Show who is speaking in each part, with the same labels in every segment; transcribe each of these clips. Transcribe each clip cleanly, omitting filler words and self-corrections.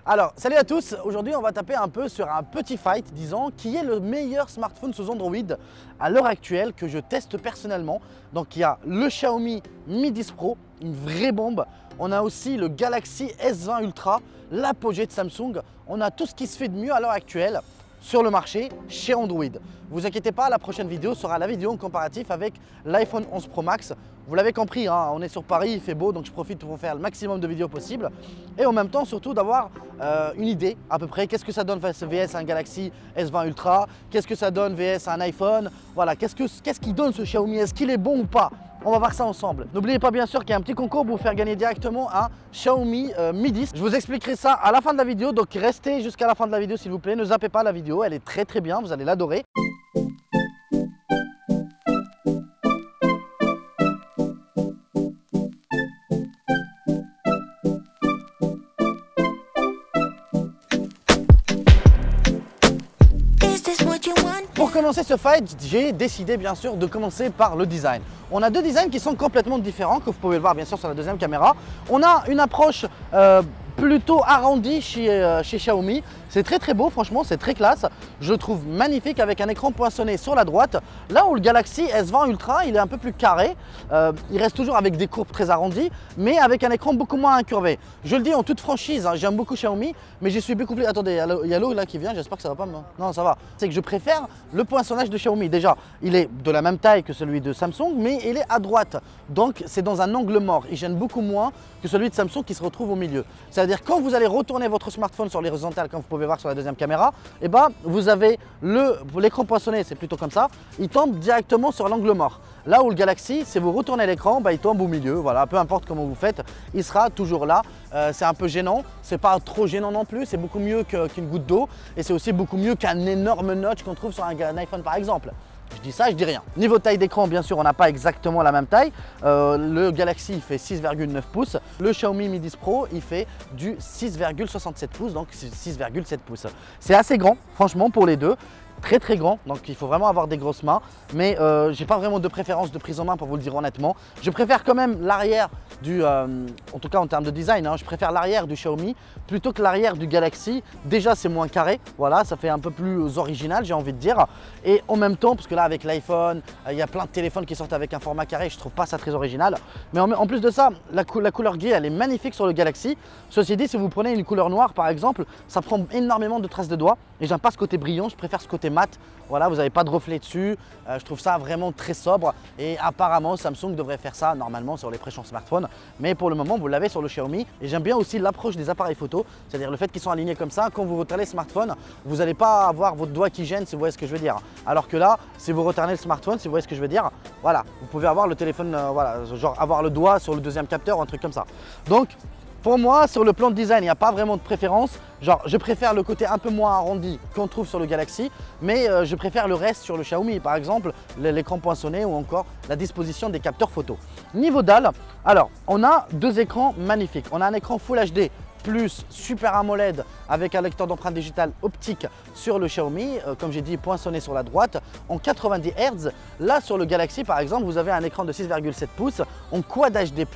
Speaker 1: Alors, salut à tous, aujourd'hui on va taper un peu sur un petit fight, disons, qui est le meilleur smartphone sous Android à l'heure actuelle que je teste personnellement. Donc il y a le Xiaomi Mi 10 Pro, une vraie bombe. On a aussi le Galaxy S20 Ultra, l'apogée de Samsung. On a tout ce qui se fait de mieux à l'heure actuelle sur le marché chez Android. Vous inquiétez pas, la prochaine vidéo sera la vidéo en comparatif avec l'iPhone 11 Pro Max. Vous l'avez compris, hein, on est sur Paris, il fait beau, donc je profite pour faire le maximum de vidéos possible. Et en même temps, surtout d'avoir une idée à peu près, qu'est-ce que ça donne VS un Galaxy S20 Ultra, qu'est-ce que ça donne VS un iPhone, voilà, qu'est-ce qu'il donne ce Xiaomi, est-ce qu'il est bon ou pas? On va voir ça ensemble. N'oubliez pas bien sûr qu'il y a un petit concours pour vous faire gagner directement un Xiaomi Mi 10. Je vous expliquerai ça à la fin de la vidéo, donc restez jusqu'à la fin de la vidéo s'il vous plaît. Ne zappez pas la vidéo, elle est très bien, vous allez l'adorer. Pour commencer ce fight, j'ai décidé bien sûr de commencer par le design. On a deux designs qui sont complètement différents, que vous pouvez le voir bien sûr sur la deuxième caméra. On a une approche plutôt arrondie chez Xiaomi. C'est très beau, franchement, c'est très classe. Je le trouve magnifique avec un écran poinçonné sur la droite. Là où le Galaxy S20 Ultra, il est un peu plus carré. Il reste toujours avec des courbes très arrondies, mais avec un écran beaucoup moins incurvé. Je le dis en toute franchise, hein, j'aime beaucoup Xiaomi, mais je suis beaucoup plus... Attendez, il y a l'eau là qui vient, j'espère que ça va pas. Non, ça va. C'est que je préfère le poinçonnage de Xiaomi. Déjà, il est de la même taille que celui de Samsung, mais il est à droite. Donc, c'est dans un angle mort. Il gêne beaucoup moins que celui de Samsung qui se retrouve au milieu. C'est-à-dire quand vous allez retourner votre smartphone sur l'horizontale, comme vous pouvez voir sur la deuxième caméra, et ben, vous avez l'écran poinçonné, c'est plutôt comme ça, il tombe directement sur l'angle mort. Là où le Galaxy, si vous retournez l'écran, il tombe au milieu, voilà, peu importe comment vous faites, il sera toujours là. C'est un peu gênant, c'est pas trop gênant non plus, c'est beaucoup mieux qu'une goutte d'eau et c'est aussi beaucoup mieux qu'un énorme notch qu'on trouve sur un iPhone par exemple. Je dis ça, je dis rien. Niveau taille d'écran, bien sûr, on n'a pas exactement la même taille. Le Galaxy il fait 6,9 pouces. Le Xiaomi Mi 10 Pro, il fait du 6,67 pouces, donc 6,7 pouces. C'est assez grand, franchement, pour les deux. Très grand, donc il faut vraiment avoir des grosses mains, mais j'ai pas vraiment de préférence de prise en main pour vous le dire honnêtement. Je préfère quand même l'arrière en tout cas en termes de design, hein, je préfère l'arrière du Xiaomi plutôt que l'arrière du Galaxy. Déjà c'est moins carré, voilà, ça fait un peu plus original, j'ai envie de dire. Et en même temps, parce que là avec l'iPhone, il y a plein de téléphones qui sortent avec un format carré, je trouve pas ça très original. Mais en plus de ça, la couleur gris elle est magnifique sur le Galaxy. Ceci dit, si vous prenez une couleur noire par exemple, ça prend énormément de traces de doigts et j'aime pas ce côté brillant, je préfère ce côté mat. Voilà, vous n'avez pas de reflet dessus, je trouve ça vraiment très sobre et apparemment Samsung devrait faire ça normalement sur les prochains smartphones, mais pour le moment vous l'avez sur le Xiaomi. Et j'aime bien aussi l'approche des appareils photo, c'est-à-dire le fait qu'ils sont alignés comme ça. Quand vous retournez le smartphone, vous n'allez pas avoir votre doigt qui gêne, si vous voyez ce que je veux dire. Alors que là, si vous retournez le smartphone, si vous voyez ce que je veux dire, voilà, vous pouvez avoir le téléphone, voilà, genre avoir le doigt sur le deuxième capteur, un truc comme ça. Donc pour moi, sur le plan de design, il n'y a pas vraiment de préférence. Genre, je préfère le côté un peu moins arrondi qu'on trouve sur le Galaxy, mais je préfère le reste sur le Xiaomi, par exemple l'écran poinçonné ou encore la disposition des capteurs photo. Niveau dalle, alors on a deux écrans magnifiques. On a un écran Full HD plus Super AMOLED avec un lecteur d'empreintes digitales optique sur le Xiaomi, comme j'ai dit poinçonné sur la droite, en 90 Hz. Là sur le Galaxy par exemple, vous avez un écran de 6,7 pouces en Quad HD+,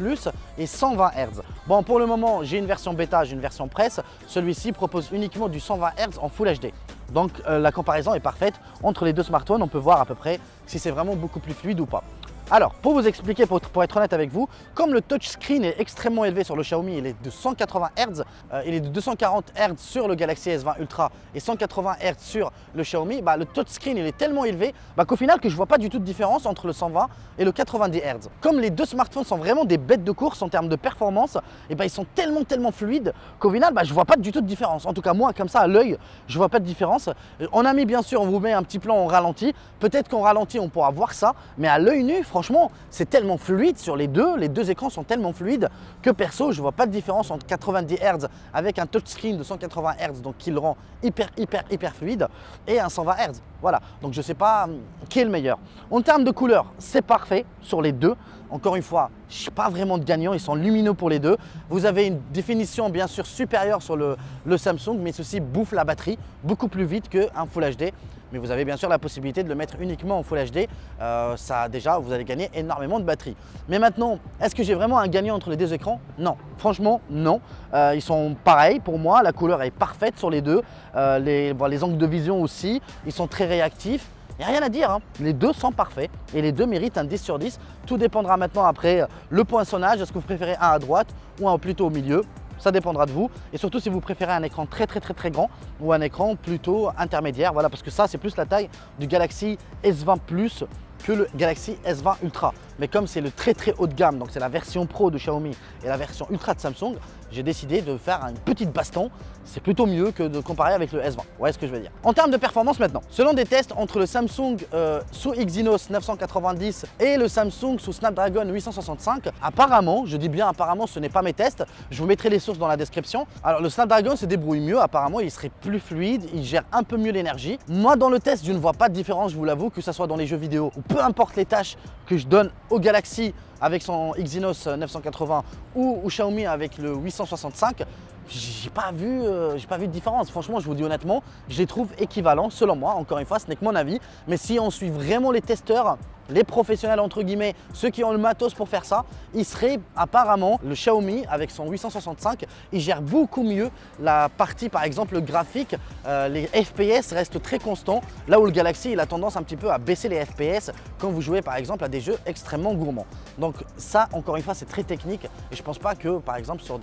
Speaker 1: et 120 Hz. Bon, pour le moment, j'ai une version bêta, j'ai une version presse. Celui-ci propose uniquement du 120 Hz en Full HD. Donc la comparaison est parfaite entre les deux smartphones. On peut voir à peu près si c'est vraiment beaucoup plus fluide ou pas. Alors, pour vous expliquer, pour être honnête avec vous, comme le touchscreen est extrêmement élevé sur le Xiaomi, il est de 180 Hz, il est de 240 Hz sur le Galaxy S20 Ultra et 180 Hz sur le Xiaomi, le touchscreen il est tellement élevé qu'au final que je ne vois pas du tout de différence entre le 120 et le 90 Hz. Comme les deux smartphones sont vraiment des bêtes de course en termes de performance, et ils sont tellement fluides qu'au final je ne vois pas du tout de différence. En tout cas moi comme ça à l'œil, je ne vois pas de différence. On a mis bien sûr, on vous met un petit plan en ralenti, peut-être qu'en ralenti on pourra voir ça, mais à l'œil nu, franchement, c'est tellement fluide sur les deux écrans sont tellement fluides que perso, je ne vois pas de différence entre 90 Hz avec un touchscreen de 180 Hz, donc qui le rend hyper fluide, et un 120 Hz. Voilà, donc je ne sais pas qui est le meilleur. En termes de couleur, c'est parfait sur les deux. Encore une fois, pas vraiment de gagnant, ils sont lumineux pour les deux. Vous avez une définition bien sûr supérieure sur le Samsung, mais ceci bouffe la batterie beaucoup plus vite qu'un Full HD. Mais vous avez bien sûr la possibilité de le mettre uniquement en Full HD. Ça déjà, vous allez gagner énormément de batterie. Mais maintenant, est-ce que j'ai vraiment un gagnant entre les deux écrans? Non, franchement non. Ils sont pareils pour moi, la couleur est parfaite sur les deux. Les angles de vision aussi, ils sont très réactifs. Il n'y a rien à dire, hein. Les deux sont parfaits et les deux méritent un 10 sur 10. Tout dépendra maintenant après le poinçonnage. Est-ce que vous préférez un à droite ou un plutôt au milieu? Ça dépendra de vous. Et surtout si vous préférez un écran très grand ou un écran plutôt intermédiaire. Voilà, parce que ça, c'est plus la taille du Galaxy S20 Plus que le Galaxy S20 Ultra. Mais comme c'est le très haut de gamme, donc c'est la version Pro de Xiaomi et la version Ultra de Samsung, j'ai décidé de faire une petite baston. C'est plutôt mieux que de comparer avec le S20. Vous voyez ce que je veux dire. En termes de performance maintenant, selon des tests entre le Samsung sous Exynos 990 et le Samsung sous Snapdragon 865, apparemment, je dis bien apparemment, ce n'est pas mes tests, je vous mettrai les sources dans la description. Alors le Snapdragon se débrouille mieux, apparemment il serait plus fluide, il gère un peu mieux l'énergie. Moi dans le test, je ne vois pas de différence, je vous l'avoue, que ce soit dans les jeux vidéo ou peu importe les tâches que je donne au Galaxy avec son Exynos 980 ou Xiaomi avec le 865, j'ai pas vu de différence. Franchement, je vous dis honnêtement, je les trouve équivalents selon moi. Encore une fois, ce n'est que mon avis. Mais si on suit vraiment les testeurs, les professionnels entre guillemets, ceux qui ont le matos pour faire ça, il serait apparemment le Xiaomi avec son 865, il gère beaucoup mieux la partie par exemple graphique, les FPS restent très constants, là où le Galaxy il a tendance un petit peu à baisser les FPS quand vous jouez par exemple à des jeux extrêmement gourmands. Donc ça encore une fois c'est très technique et je pense pas que par exemple sur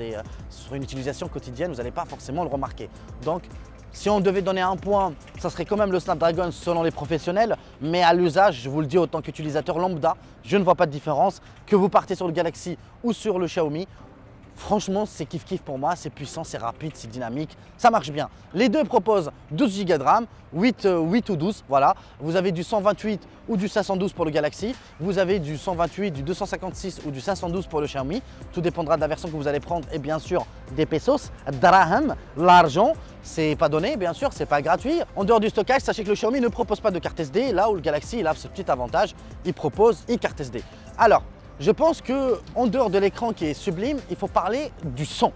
Speaker 1: une utilisation quotidienne vous n'allez pas forcément le remarquer. Donc si on devait donner un point, ça serait quand même le Snapdragon selon les professionnels, mais à l'usage, je vous le dis, autant qu'utilisateur lambda, je ne vois pas de différence. Que vous partez sur le Galaxy ou sur le Xiaomi, franchement, c'est kiff-kiff pour moi, c'est puissant, c'est rapide, c'est dynamique, ça marche bien. Les deux proposent 12 Go de RAM, 8 ou 12, voilà. Vous avez du 128 ou du 512 pour le Galaxy, vous avez du 128, du 256 ou du 512 pour le Xiaomi. Tout dépendra de la version que vous allez prendre et bien sûr des pesos, draham, l'argent. C'est pas donné, bien sûr, c'est pas gratuit. En dehors du stockage, sachez que le Xiaomi ne propose pas de carte SD, là où le Galaxy il a ce petit avantage, il propose une carte SD. Alors, je pense qu'en dehors de l'écran qui est sublime, il faut parler du son.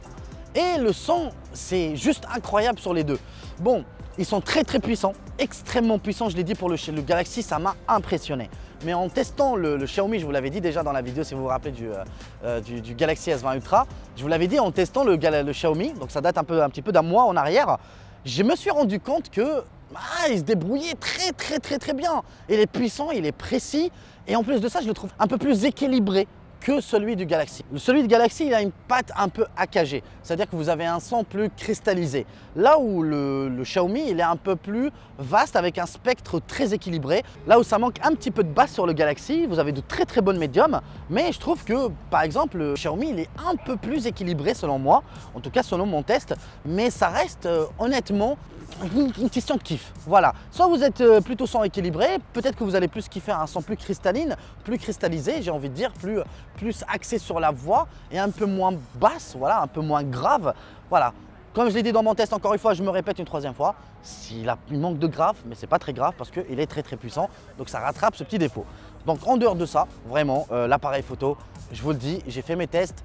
Speaker 1: Et le son, c'est juste incroyable sur les deux. Bon, ils sont très puissants, extrêmement puissants. Je l'ai dit pour le Galaxy, ça m'a impressionné. Mais en testant le Xiaomi, je vous l'avais dit déjà dans la vidéo, si vous vous rappelez du Galaxy S20 Ultra, je vous l'avais dit en testant le Xiaomi, donc ça date un petit peu d'un mois en arrière, je me suis rendu compte que il se débrouillait très bien. Il est puissant, il est précis et en plus de ça, je le trouve un peu plus équilibré que celui du Galaxy. Celui du Galaxy, il a une patte un peu accagée, c'est-à-dire que vous avez un son plus cristallisé. Là où le Xiaomi, il est un peu plus vaste avec un spectre très équilibré. Là où ça manque un petit peu de basse sur le Galaxy, vous avez de très bonnes médiums, mais je trouve que par exemple le Xiaomi, il est un peu plus équilibré selon moi, en tout cas selon mon test, mais ça reste honnêtement une question de kiff. Voilà, soit vous êtes plutôt son équilibré, peut-être que vous allez plus kiffer un son plus cristalline, plus cristallisé, j'ai envie de dire, plus axé sur la voix et un peu moins basse, voilà, un peu moins grave. Voilà, comme je l'ai dit dans mon test, encore une fois, je me répète une troisième fois, il manque de grave, mais c'est pas très grave parce qu'il est très puissant, donc ça rattrape ce petit défaut. Donc en dehors de ça, vraiment, l'appareil photo, je vous le dis, j'ai fait mes tests,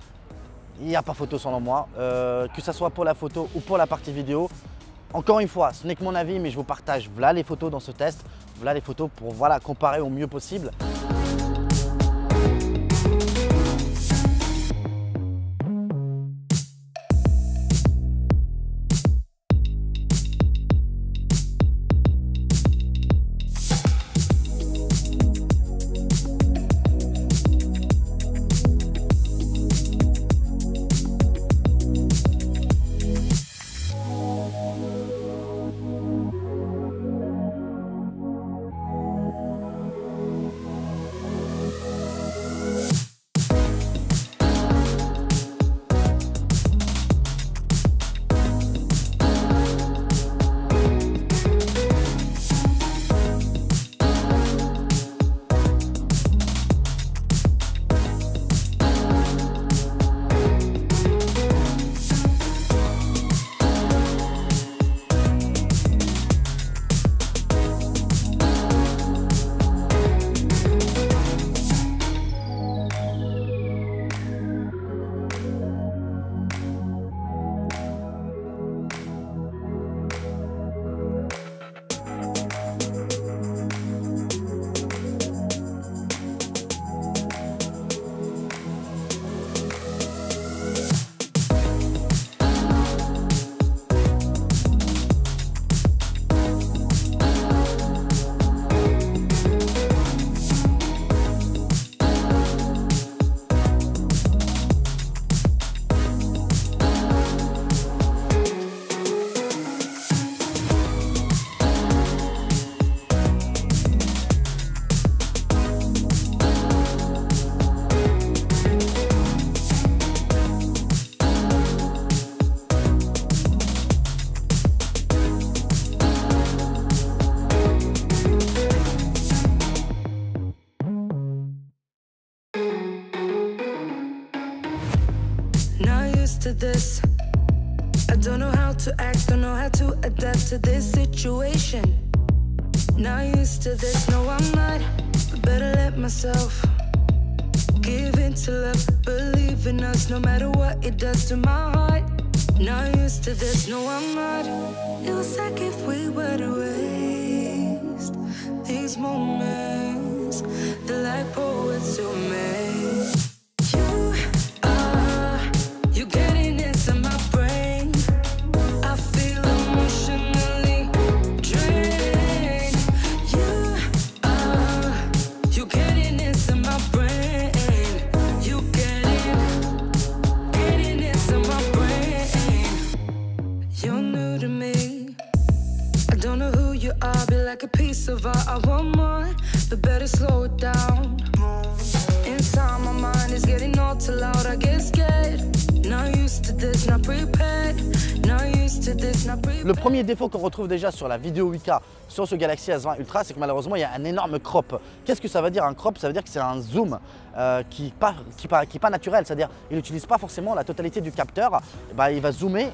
Speaker 1: il n'y a pas photo selon moi, que ce soit pour la photo ou pour la partie vidéo. Encore une fois, ce n'est que mon avis, mais je vous partage voilà les photos dans ce test, voilà les photos pour comparer au mieux possible.
Speaker 2: to act, don't know how to adapt to this situation. Not used to this, no I'm not, but better let myself give in to love, believe in us, no matter what it does to my heart. Not used to this, no I'm not. It was like if we were to waste these moments, they're like poets to me. You getting into my brain, I feel emotionally drained. You getting into my brain, you getting into my brain. You're new to me, I don't know who you are, be like a piece of art. I want more, but better slow it down. Inside my mind is getting all too loud, I get scared. Not used to this, not prepared. Not used to this, not prepared.
Speaker 1: Le premier défaut qu'on retrouve déjà sur la vidéo 8K sur ce Galaxy S20 Ultra, c'est que malheureusement il y a un énorme crop. Qu'est-ce que ça veut dire un crop? Ça veut dire que c'est un zoom qui n'est pas naturel, c'est-à-dire il n'utilise pas forcément la totalité du capteur. Il va zoomer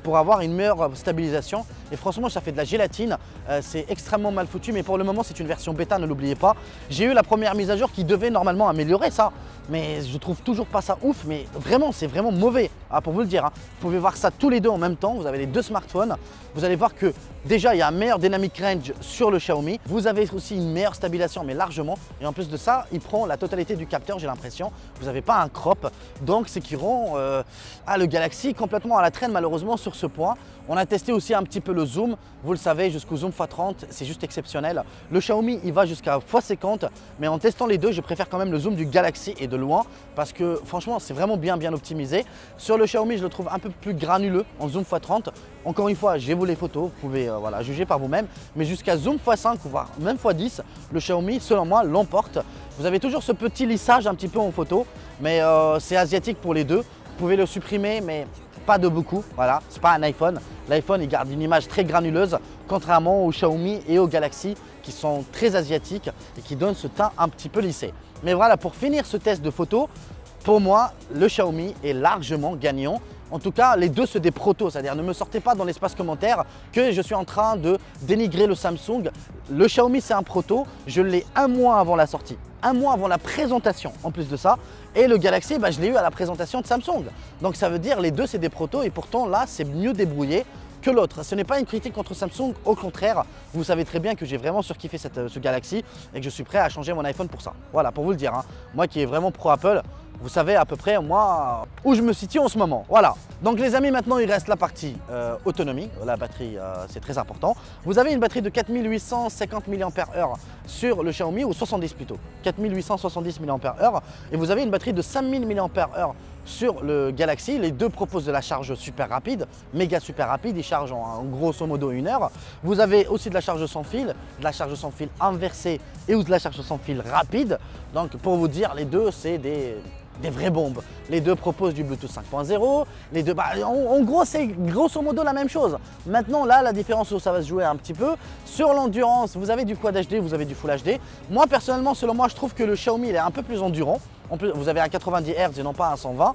Speaker 1: pour avoir une meilleure stabilisation. Et franchement ça fait de la gélatine, c'est extrêmement mal foutu, mais pour le moment c'est une version bêta, ne l'oubliez pas. J'ai eu la première mise à jour qui devait normalement améliorer ça, mais je trouve toujours pas ça ouf, mais vraiment c'est vraiment mauvais, pour vous le dire. Vous pouvez voir ça tous les deux en même temps, vous avez les deux smartphones, vous allez voir que déjà il y a un meilleur dynamic range sur le Xiaomi, vous avez aussi une meilleure stabilisation mais largement, et en plus de ça il prend la totalité du capteur, j'ai l'impression, vous n'avez pas un crop, donc c'est qui rend le Galaxy complètement à la traîne malheureusement sur ce point. On a testé aussi un petit peu le zoom, vous le savez, jusqu'au zoom x30, c'est juste exceptionnel. Le Xiaomi il va jusqu'à x50, mais en testant les deux je préfère quand même le zoom du Galaxy et de loin, parce que franchement c'est vraiment bien optimisé. Sur le Xiaomi je le trouve un peu plus granuleux en zoom x30. Encore une fois, j'ai vous les photos, vous pouvez juger par vous-même, mais jusqu'à zoom x5 voire même x10, le Xiaomi selon moi l'emporte. Vous avez toujours ce petit lissage un petit peu en photo, mais c'est asiatique pour les deux. Vous pouvez le supprimer, mais pas de beaucoup, voilà, c'est pas un iPhone. L'iPhone il garde une image très granuleuse, contrairement au Xiaomi et au Galaxy qui sont très asiatiques et qui donnent ce teint un petit peu lissé. Mais voilà, pour finir ce test de photo, pour moi, le Xiaomi est largement gagnant. En tout cas, les deux, c'est des protos, c'est-à-dire ne me sortez pas dans l'espace commentaire que je suis en train de dénigrer le Samsung. Le Xiaomi, c'est un proto, je l'ai un mois avant la sortie, un mois avant la présentation en plus de ça. Et le Galaxy, je l'ai eu à la présentation de Samsung. Donc ça veut dire les deux, c'est des protos et pourtant là, c'est mieux débrouillé que l'autre. Ce n'est pas une critique contre Samsung, au contraire, vous savez très bien que j'ai vraiment surkiffé ce Galaxy et que je suis prêt à changer mon iPhone pour ça. Voilà, pour vous le dire, moi qui est vraiment pro Apple, vous savez à peu près moi où je me situe en ce moment. Voilà. Donc les amis, maintenant il reste la partie autonomie. La batterie, c'est très important. Vous avez une batterie de 4850 mAh sur le Xiaomi, ou 70 plutôt. 4870 mAh. Et vous avez une batterie de 5000 mAh sur le Galaxy. Les deux proposent de la charge super rapide, méga super rapide. Ils chargent en grosso modo 1 heure. Vous avez aussi de la charge sans fil, de la charge sans fil inversée et ou de la charge sans fil rapide. Donc pour vous dire, les deux c'est des vraies bombes. Les deux proposent du Bluetooth 5.0, les deux, en gros c'est grosso modo la même chose. Maintenant là, la différence où ça va se jouer un petit peu, sur l'endurance, vous avez du Quad HD, vous avez du Full HD. Moi personnellement, selon moi, je trouve que le Xiaomi il est un peu plus endurant. En plus, vous avez un 90 Hz et non pas un 120.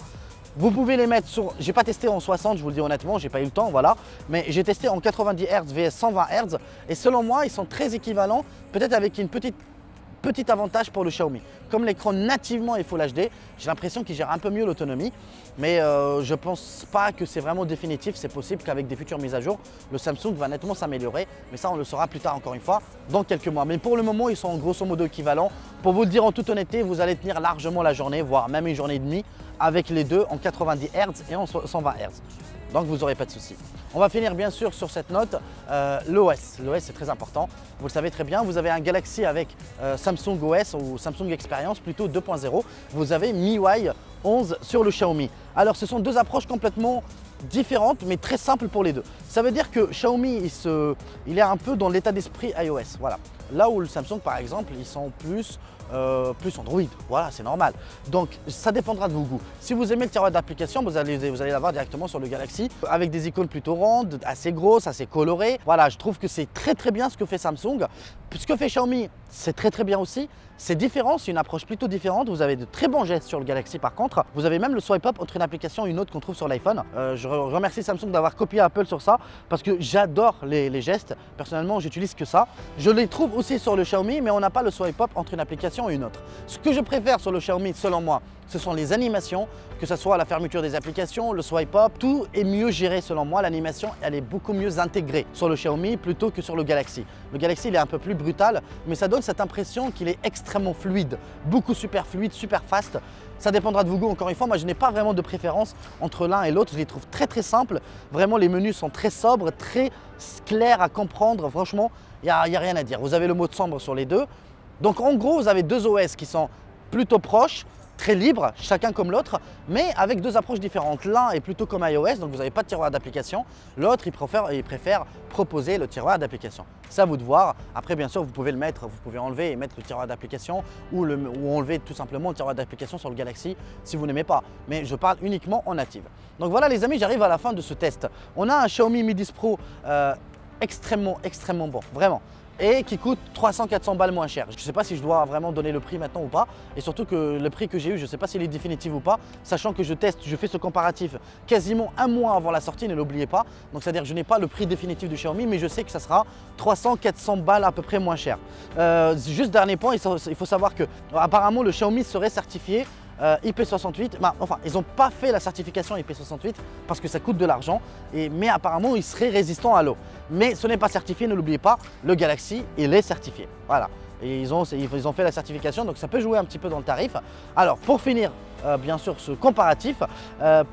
Speaker 1: Vous pouvez les mettre sur, j'ai pas testé en 60, je vous le dis honnêtement, j'ai pas eu le temps, voilà. Mais j'ai testé en 90 Hz vs 120 Hz et selon moi, ils sont très équivalents, peut-être avec une petit avantage pour le Xiaomi. Comme l'écran nativement est Full HD, j'ai l'impression qu'il gère un peu mieux l'autonomie. Mais je ne pense pas que c'est vraiment définitif. C'est possible qu'avec des futures mises à jour, le Samsung va nettement s'améliorer. Mais ça, on le saura plus tard encore une fois, dans quelques mois. Mais pour le moment, ils sont grosso modo équivalents. Pour vous le dire en toute honnêteté, vous allez tenir largement la journée, voire même une journée et demie, avec les deux en 90 Hz et en 120 Hz. Donc vous n'aurez pas de soucis. On va finir bien sûr sur cette note, l'OS. L'OS c'est très important, vous le savez très bien. Vous avez un Galaxy avec Samsung OS ou Samsung Experience plutôt 2.0. Vous avez MIUI 11 sur le Xiaomi. Alors ce sont deux approches complètement différentes mais très simples pour les deux. Ça veut dire que Xiaomi il est un peu dans l'état d'esprit iOS. Voilà. Là où le Samsung par exemple, ils sont plus Android, voilà, c'est normal. Donc ça dépendra de vos goûts. Si vous aimez le tiroir d'application, vous allez l'avoir directement sur le Galaxy avec des icônes plutôt rondes, assez grosses, assez colorées. Voilà, je trouve que c'est très bien ce que fait Samsung. Ce que fait Xiaomi, c'est très bien aussi. C'est différent, c'est une approche plutôt différente. Vous avez de très bons gestes sur le Galaxy par contre. Vous avez même le swipe up entre une application et une autre qu'on trouve sur l'iPhone. Je remercie Samsung d'avoir copié Apple sur ça parce que j'adore les gestes. Personnellement, j'utilise que ça. Je les trouve aussi sur le Xiaomi, mais on n'a pas le swipe up entre une application et une autre. Ce que je préfère sur le Xiaomi, selon moi, ce sont les animations, que ce soit la fermeture des applications, le swipe up, tout est mieux géré selon moi. L'animation, elle est beaucoup mieux intégrée sur le Xiaomi plutôt que sur le Galaxy. Le Galaxy, il est un peu plus brutal, mais ça donne cette impression qu'il est extrêmement fluide, beaucoup super fluide, super fast. Ça dépendra de vos goûts, encore une fois. Moi, je n'ai pas vraiment de préférence entre l'un et l'autre. Je les trouve très simples. Vraiment, les menus sont très sobres, très clairs à comprendre. Franchement, il n'y a rien à dire. Vous avez le mode sombre sur les deux. Donc, en gros, vous avez deux OS qui sont plutôt proches, très libres, chacun comme l'autre, mais avec deux approches différentes. L'un est plutôt comme iOS, donc vous n'avez pas de tiroir d'application. L'autre, il préfère proposer le tiroir d'application. C'est à vous de voir. Après, bien sûr, vous pouvez le mettre, vous pouvez enlever et mettre le tiroir d'application ou enlever tout simplement le tiroir d'application sur le Galaxy si vous n'aimez pas. Mais je parle uniquement en native. Donc voilà les amis, j'arrive à la fin de ce test. On a un Xiaomi Mi 10 Pro extrêmement bon, vraiment. Et qui coûte 300-400 balles moins cher. Je ne sais pas si je dois vraiment donner le prix maintenant ou pas. Et surtout que le prix que j'ai eu, je ne sais pas s'il est définitif ou pas. Sachant que je teste, je fais ce comparatif quasiment un mois avant la sortie, ne l'oubliez pas. Donc c'est-à-dire que je n'ai pas le prix définitif du Xiaomi, mais je sais que ça sera 300-400 balles à peu près moins cher. Juste dernier point, il faut savoir que apparemment le Xiaomi serait certifié IP68, enfin ils n'ont pas fait la certification IP68 parce que ça coûte de l'argent, mais apparemment il serait résistant à l'eau. Mais ce n'est pas certifié, ne l'oubliez pas, le Galaxy il est certifié. Voilà, et ils ont fait la certification, donc ça peut jouer un petit peu dans le tarif. Alors pour finir, bien sûr ce comparatif,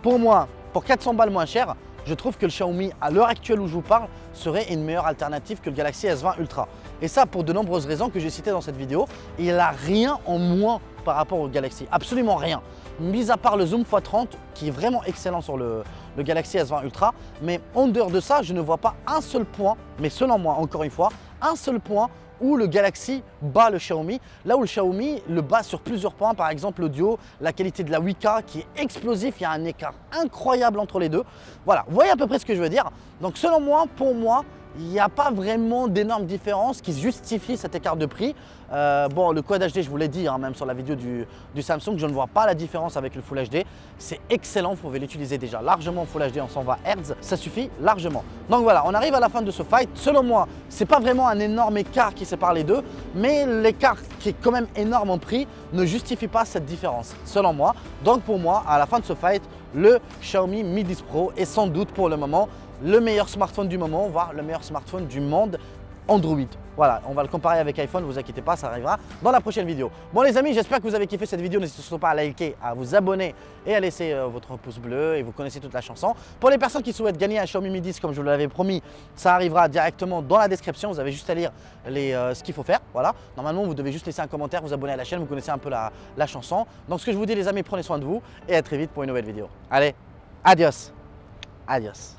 Speaker 1: pour moi, pour 400 balles moins cher, je trouve que le Xiaomi, à l'heure actuelle où je vous parle, serait une meilleure alternative que le Galaxy S20 Ultra. Et ça pour de nombreuses raisons que j'ai citées dans cette vidéo. Il n'a rien en moins par rapport au Galaxy, absolument rien. Mis à part le zoom x30 qui est vraiment excellent sur le Galaxy S20 Ultra. Mais en dehors de ça, je ne vois pas un seul point, mais selon moi, encore une fois, un seul point où le Galaxy bat le Xiaomi, là où le Xiaomi le bat sur plusieurs points, par exemple l'audio, la qualité de la 8K qui est explosif, il y a un écart incroyable entre les deux. Voilà, vous voyez à peu près ce que je veux dire. Donc selon moi, pour moi, il n'y a pas vraiment d'énormes différences qui justifient cet écart de prix. Bon, le Quad HD, je vous l'ai dit, même sur la vidéo du Samsung, je ne vois pas la différence avec le Full HD. C'est excellent, vous pouvez l'utiliser déjà largement en Full HD en 120 Hz, ça suffit largement. Donc voilà, on arrive à la fin de ce fight. Selon moi, ce n'est pas vraiment un énorme écart qui sépare les deux, mais l'écart qui est quand même énorme en prix ne justifie pas cette différence, selon moi. Donc pour moi, à la fin de ce fight, le Xiaomi Mi 10 Pro est sans doute pour le moment le meilleur smartphone du moment, voire le meilleur smartphone du monde Android. Voilà, on va le comparer avec iPhone, ne vous inquiétez pas, ça arrivera dans la prochaine vidéo. Bon les amis, j'espère que vous avez kiffé cette vidéo. N'hésitez surtout pas à liker, à vous abonner et à laisser votre pouce bleu et vous connaissez toute la chanson. Pour les personnes qui souhaitent gagner un Xiaomi Mi 10, comme je vous l'avais promis, ça arrivera directement dans la description. Vous avez juste à lire ce qu'il faut faire. Voilà, normalement vous devez juste laisser un commentaire, vous abonner à la chaîne, vous connaissez un peu la chanson. Donc ce que je vous dis les amis, prenez soin de vous et à très vite pour une nouvelle vidéo. Allez, adios. Adios.